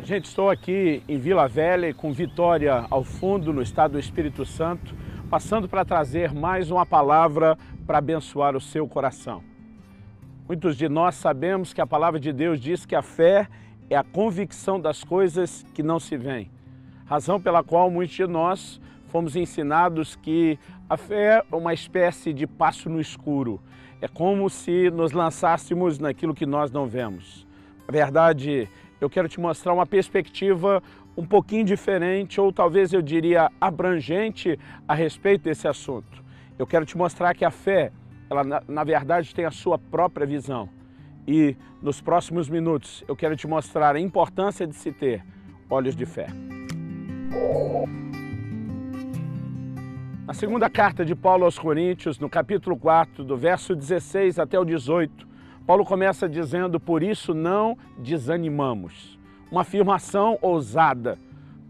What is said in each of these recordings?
Gente, estou aqui em Vila Velha, com Vitória ao fundo, no estado do Espírito Santo, passando para trazer mais uma palavra para abençoar o seu coração. Muitos de nós sabemos que a palavra de Deus diz que a fé é a convicção das coisas que não se veem. Razão pela qual muitos de nós fomos ensinados que a fé é uma espécie de passo no escuro. É como se nos lançássemos naquilo que nós não vemos. Na verdade, eu quero te mostrar uma perspectiva um pouquinho diferente, ou talvez eu diria abrangente, a respeito desse assunto. Eu quero te mostrar que a fé, ela na verdade tem a sua própria visão. E nos próximos minutos eu quero te mostrar a importância de se ter olhos de fé. Na segunda carta de Paulo aos Coríntios, no capítulo 4, do verso 16 até o 18, Paulo começa dizendo: por isso não desanimamos. Uma afirmação ousada.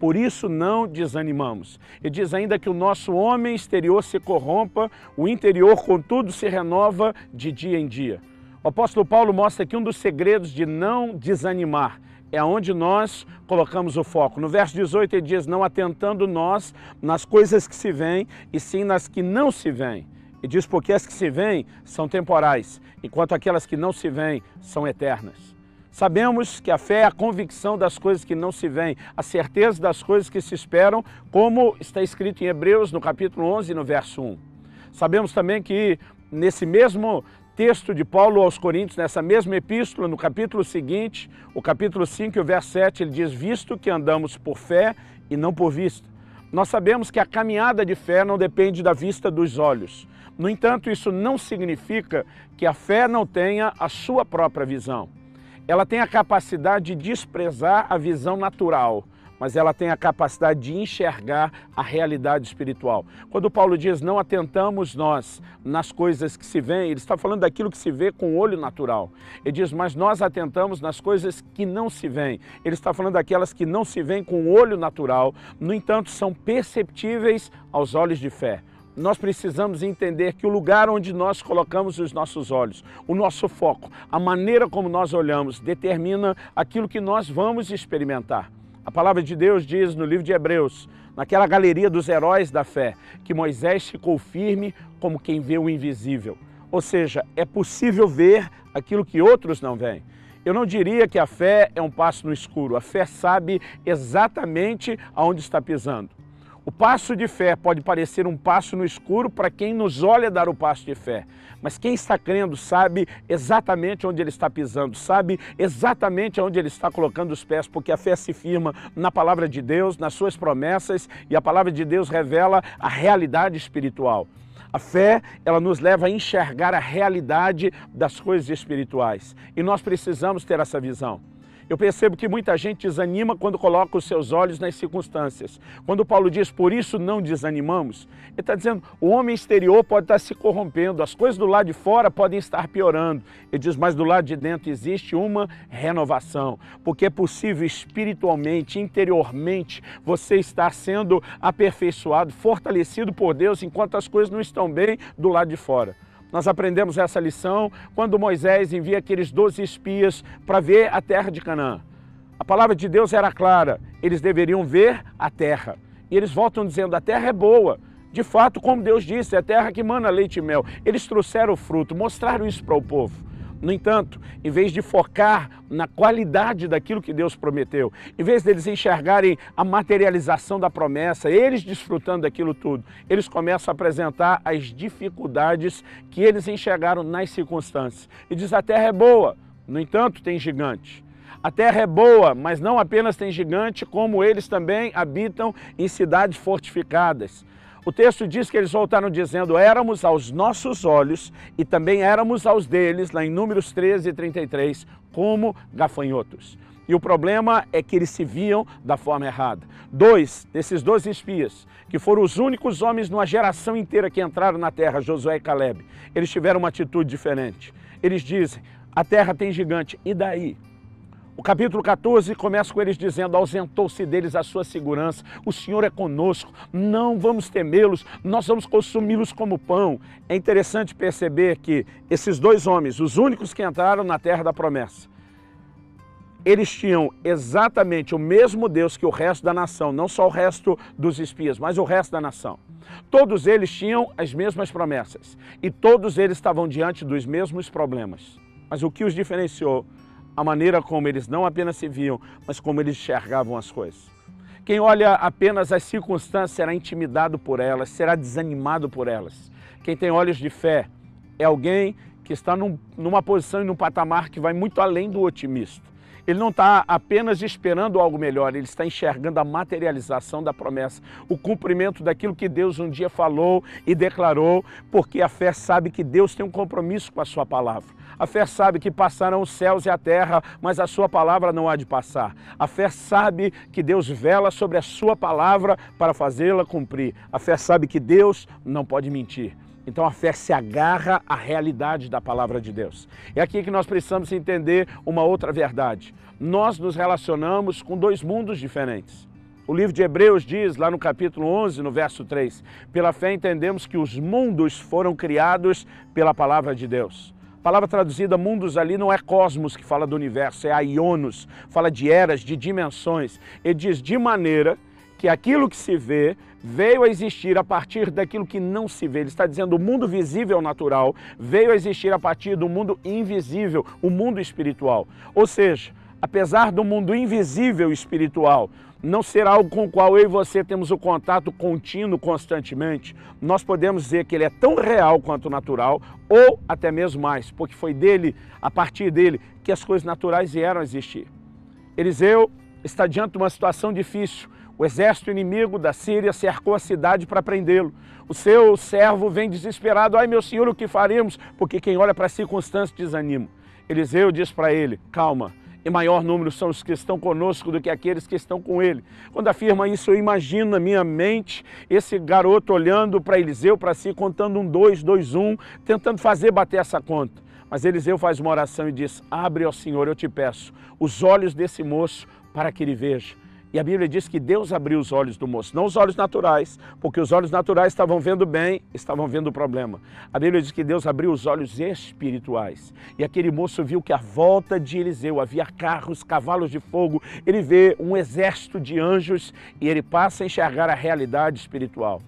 Por isso não desanimamos. E diz ainda que o nosso homem exterior se corrompa, o interior, contudo, se renova de dia em dia. O apóstolo Paulo mostra que um dos segredos de não desanimar é onde nós colocamos o foco. No verso 18 ele diz: não atentando nós nas coisas que se veem, e sim nas que não se veem. E diz: porque as que se veem são temporais, enquanto aquelas que não se veem são eternas. Sabemos que a fé é a convicção das coisas que não se veem, a certeza das coisas que se esperam, como está escrito em Hebreus, no capítulo 11, no verso 1. Sabemos também que nesse mesmo texto de Paulo aos Coríntios, nessa mesma epístola, no capítulo seguinte, o capítulo 5 e o verso 7, ele diz: visto que andamos por fé e não por vista. Nós sabemos que a caminhada de fé não depende da vista dos olhos. No entanto, isso não significa que a fé não tenha a sua própria visão. Ela tem a capacidade de desprezar a visão natural, mas ela tem a capacidade de enxergar a realidade espiritual. Quando Paulo diz: não atentamos nós nas coisas que se veem, ele está falando daquilo que se vê com o olho natural. Ele diz: mas nós atentamos nas coisas que não se veem. Ele está falando daquelas que não se veem com o olho natural, no entanto são perceptíveis aos olhos de fé. Nós precisamos entender que o lugar onde nós colocamos os nossos olhos, o nosso foco, a maneira como nós olhamos, determina aquilo que nós vamos experimentar. A palavra de Deus diz no livro de Hebreus, naquela galeria dos heróis da fé, que Moisés ficou firme como quem vê o invisível. Ou seja, é possível ver aquilo que outros não veem. Eu não diria que a fé é um passo no escuro. A fé sabe exatamente aonde está pisando. O passo de fé pode parecer um passo no escuro para quem nos olha dar o passo de fé. Mas quem está crendo sabe exatamente onde ele está pisando, sabe exatamente onde ele está colocando os pés, porque a fé se firma na palavra de Deus, nas suas promessas, e a palavra de Deus revela a realidade espiritual. A fé, ela nos leva a enxergar a realidade das coisas espirituais. E nós precisamos ter essa visão. Eu percebo que muita gente desanima quando coloca os seus olhos nas circunstâncias. Quando Paulo diz: por isso não desanimamos, ele está dizendo: o homem exterior pode estar se corrompendo, as coisas do lado de fora podem estar piorando. Ele diz: mas do lado de dentro existe uma renovação, porque é possível espiritualmente, interiormente, você estar sendo aperfeiçoado, fortalecido por Deus, enquanto as coisas não estão bem do lado de fora. Nós aprendemos essa lição quando Moisés envia aqueles 12 espias para ver a terra de Canaã. A palavra de Deus era clara, eles deveriam ver a terra. E eles voltam dizendo: a terra é boa. De fato, como Deus disse, é a terra que mana leite e mel. Eles trouxeram o fruto, mostraram isso para o povo. No entanto, em vez de focar na qualidade daquilo que Deus prometeu, em vez deles enxergarem a materialização da promessa, eles desfrutando daquilo tudo, eles começam a apresentar as dificuldades que eles enxergaram nas circunstâncias. E diz: a terra é boa, no entanto tem gigante. A terra é boa, mas não apenas tem gigante, como eles também habitam em cidades fortificadas. O texto diz que eles voltaram dizendo: éramos aos nossos olhos e também éramos aos deles, lá em Números 13 e 33, como gafanhotos. E o problema é que eles se viam da forma errada. Dois desses 12 espias, que foram os únicos homens numa geração inteira que entraram na terra, Josué e Caleb, eles tiveram uma atitude diferente. Eles dizem: a terra tem gigante, e daí? O capítulo 14 começa com eles dizendo: ausentou-se deles a sua segurança, o Senhor é conosco, não vamos temê-los, nós vamos consumi-los como pão. É interessante perceber que esses dois homens, os únicos que entraram na terra da promessa, Eles tinham exatamente o mesmo Deus que o resto da nação, não só o resto dos espias, mas o resto da nação. Todos eles tinham as mesmas promessas e todos eles estavam diante dos mesmos problemas. Mas o que os diferenciou? A maneira como eles não apenas se viam, mas como eles enxergavam as coisas. Quem olha apenas as circunstâncias será intimidado por elas, será desanimado por elas. Quem tem olhos de fé é alguém que está numa posição e num patamar que vai muito além do otimista. Ele não está apenas esperando algo melhor, ele está enxergando a materialização da promessa, o cumprimento daquilo que Deus um dia falou e declarou, porque a fé sabe que Deus tem um compromisso com a sua palavra. A fé sabe que passarão os céus e a terra, mas a sua palavra não há de passar. A fé sabe que Deus vela sobre a sua palavra para fazê-la cumprir. A fé sabe que Deus não pode mentir. Então a fé se agarra à realidade da palavra de Deus. É aqui que nós precisamos entender uma outra verdade. Nós nos relacionamos com dois mundos diferentes. O livro de Hebreus diz, lá no capítulo 11, no verso 3, pela fé entendemos que os mundos foram criados pela palavra de Deus. A palavra traduzida mundos ali não é cosmos que fala do universo, é aionos, fala de eras, de dimensões. Ele diz de maneira que aquilo que se vê veio a existir a partir daquilo que não se vê. Ele está dizendo o mundo visível natural veio a existir a partir do mundo invisível, o mundo espiritual. Ou seja, apesar do mundo invisível espiritual não ser algo com o qual eu e você temos o contato contínuo constantemente, nós podemos dizer que ele é tão real quanto natural, ou até mesmo mais, porque foi dele, a partir dele, que as coisas naturais vieram a existir. Eliseu está diante de uma situação difícil. O exército inimigo da Síria cercou a cidade para prendê-lo. O seu servo vem desesperado, ai meu senhor, o que faremos? Porque quem olha para as circunstâncias desanima. Eliseu diz para ele, calma, em maior número são os que estão conosco do que aqueles que estão com ele. Quando afirma isso, eu imagino na minha mente esse garoto olhando para Eliseu, para si, contando 1, 2, 2, 1, tentando fazer bater essa conta. Mas Eliseu faz uma oração e diz, abre, ó Senhor, eu te peço, os olhos desse moço para que ele veja. E a Bíblia diz que Deus abriu os olhos do moço, não os olhos naturais, porque os olhos naturais estavam vendo bem, estavam vendo o problema. A Bíblia diz que Deus abriu os olhos espirituais. E aquele moço viu que à volta de Eliseu havia carros, cavalos de fogo, ele vê um exército de anjos e ele passa a enxergar a realidade espiritual.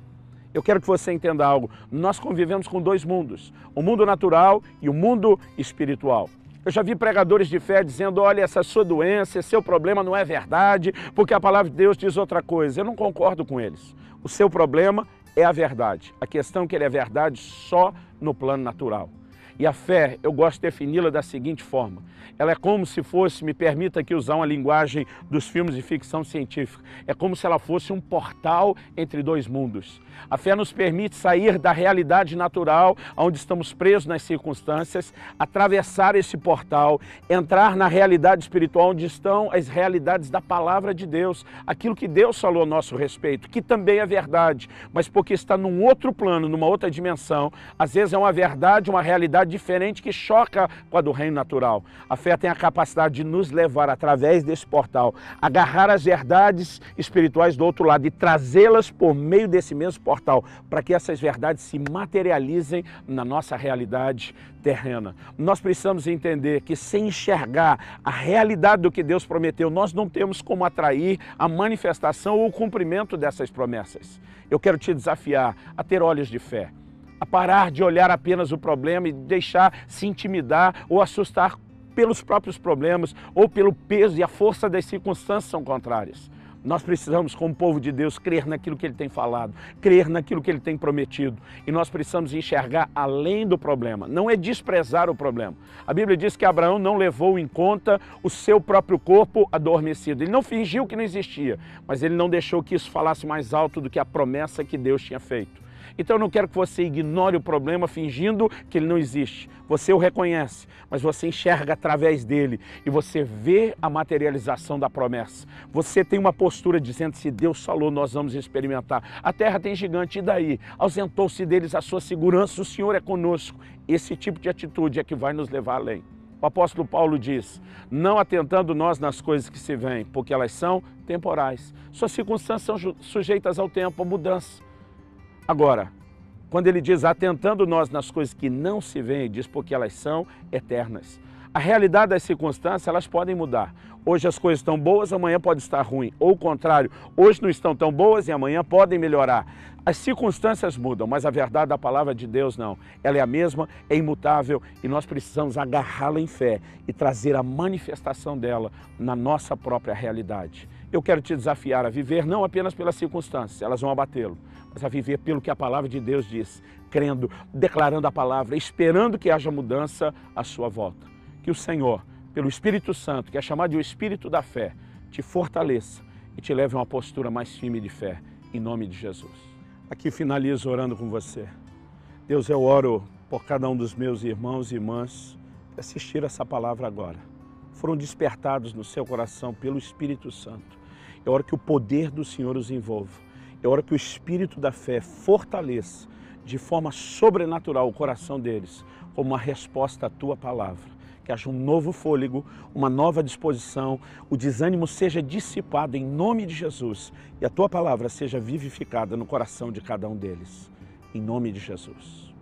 Eu quero que você entenda algo, nós convivemos com dois mundos, o mundo natural e o mundo espiritual. Eu já vi pregadores de fé dizendo, olha, essa sua doença, esse seu problema não é verdade, porque a palavra de Deus diz outra coisa. Eu não concordo com eles. O seu problema é a verdade. A questão é que ele é verdade só no plano natural. E a fé, eu gosto de defini-la da seguinte forma. Ela é como se fosse, me permita aqui usar uma linguagem dos filmes de ficção científica, é como se ela fosse um portal entre dois mundos. A fé nos permite sair da realidade natural, onde estamos presos nas circunstâncias, atravessar esse portal, entrar na realidade espiritual, onde estão as realidades da palavra de Deus, aquilo que Deus falou a nosso respeito, que também é verdade, mas porque está num outro plano, numa outra dimensão, às vezes é uma verdade, uma realidade diferente que choca com a do reino natural. A fé tem a capacidade de nos levar através desse portal, agarrar as verdades espirituais do outro lado e trazê-las por meio desse mesmo portal, para que essas verdades se materializem na nossa realidade terrena. Nós precisamos entender que sem enxergar a realidade do que Deus prometeu, nós não temos como atrair a manifestação ou o cumprimento dessas promessas. Eu quero te desafiar a ter olhos de fé, a parar de olhar apenas o problema e deixar se intimidar ou assustar pelos próprios problemas ou pelo peso e a força das circunstâncias são contrárias. Nós precisamos, como povo de Deus, crer naquilo que Ele tem falado, crer naquilo que Ele tem prometido. E nós precisamos enxergar além do problema, não é desprezar o problema. A Bíblia diz que Abraão não levou em conta o seu próprio corpo adormecido. Ele não fingiu que não existia, mas ele não deixou que isso falasse mais alto do que a promessa que Deus tinha feito. Então eu não quero que você ignore o problema fingindo que ele não existe. Você o reconhece, mas você enxerga através dele e você vê a materialização da promessa. Você tem uma postura dizendo, se Deus falou, nós vamos experimentar. A terra tem gigante, e daí? Ausentou-se deles a sua segurança, o Senhor é conosco. Esse tipo de atitude é que vai nos levar além. O apóstolo Paulo diz, não atentando nós nas coisas que se veem, porque elas são temporais. Suas circunstâncias são sujeitas ao tempo, à mudança. Agora, quando ele diz atentando nós nas coisas que não se veem, diz porque elas são eternas. A realidade das circunstâncias, elas podem mudar. Hoje as coisas estão boas, amanhã pode estar ruim. Ou o contrário, hoje não estão tão boas e amanhã podem melhorar. As circunstâncias mudam, mas a verdade da palavra de Deus não. Ela é a mesma, é imutável e nós precisamos agarrá-la em fé e trazer a manifestação dela na nossa própria realidade. Eu quero te desafiar a viver não apenas pelas circunstâncias, elas vão abatê-lo, mas a viver pelo que a palavra de Deus diz, crendo, declarando a palavra, esperando que haja mudança à sua volta. Que o Senhor, pelo Espírito Santo, que é chamado de o Espírito da fé, te fortaleça e te leve a uma postura mais firme de fé, em nome de Jesus. Aqui finalizo orando com você. Deus, eu oro por cada um dos meus irmãos e irmãs que assistiram essa palavra agora. Foram despertados no seu coração pelo Espírito Santo. Eu oro que o poder do Senhor os envolva. Eu oro que o Espírito da fé fortaleça de forma sobrenatural o coração deles, como uma resposta à tua palavra. Que haja um novo fôlego, uma nova disposição, o desânimo seja dissipado em nome de Jesus e a tua palavra seja vivificada no coração de cada um deles. Em nome de Jesus.